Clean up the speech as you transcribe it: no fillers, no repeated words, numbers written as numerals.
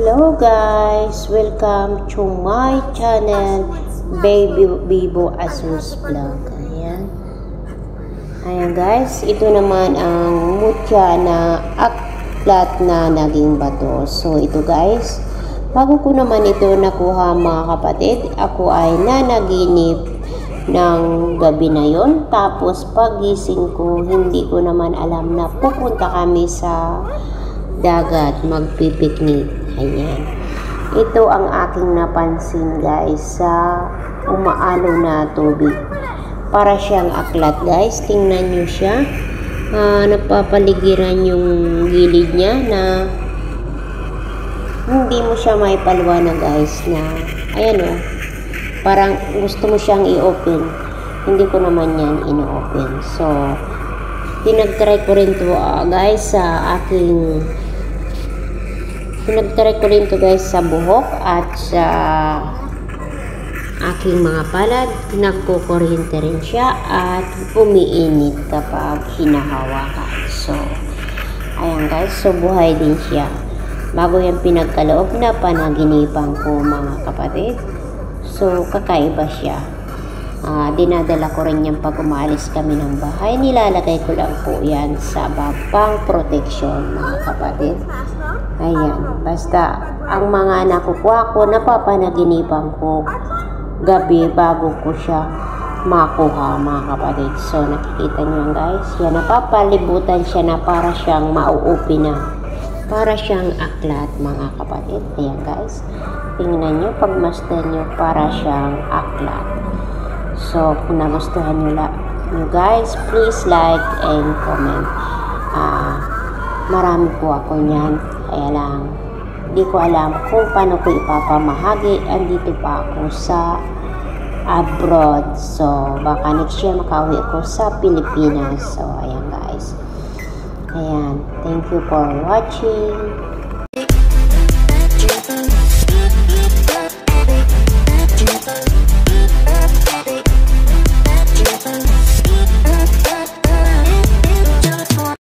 Hello guys! Welcome to my channel, Baby Bibo Asus Vlog. Ayan guys, ito naman ang mutya na aklat na naging bato. So ito guys, bago ko naman ito nakuha mga kapatid, ako ay nanaginip ng gabi na yon. Tapos pagising ko, hindi ko naman alam na pupunta kami sa dagat magpipiknik. Ayan. Ito ang aking napansin guys sa umaalo na tubig. Para siyang aklat guys. Tingnan nyo siya. Napapaligiran yung gilid niya na hindi mo siya maipaliwanag guys na ayan o. Parang gusto mo siyang i-open. Hindi ko naman yan ino-open. So, pinag-try ko rin to guys sa aking sa buhok at sa aking mga palad. Nagkukuryente rin siya at umiinit kapag hinahawakan. So, ayan guys. So, buhay din siya. Bago yung pinagkaloob na panaginipan ko mga kapatid. So, kakaiba siya. Dinadala ko rin yan pag umaalis kami ng bahay. Nilalagay ko lang po yan sa pang protection mga kapatid. Ayan. Basta, ang mga nakukuha ko, napapanaginipan ko gabi bago ko siya makuha mga kapatid. So, nakikita nyo yan guys. Yan, napapalibutan siya na para siyang mauupi na. Para siyang aklat mga kapatid. Ayan guys. Tingnan nyo, pagmasdan nyo, para siyang aklat. So, kung nagustuhan nyo guys, please like and comment. Marami po ako niyan. Kaya lang, di ko alam kung paano ko ipapamahagi. Andito pa ako sa abroad. So, baka next year makauwi ako sa Pilipinas. So, ayan guys. Ayan. Thank you for watching.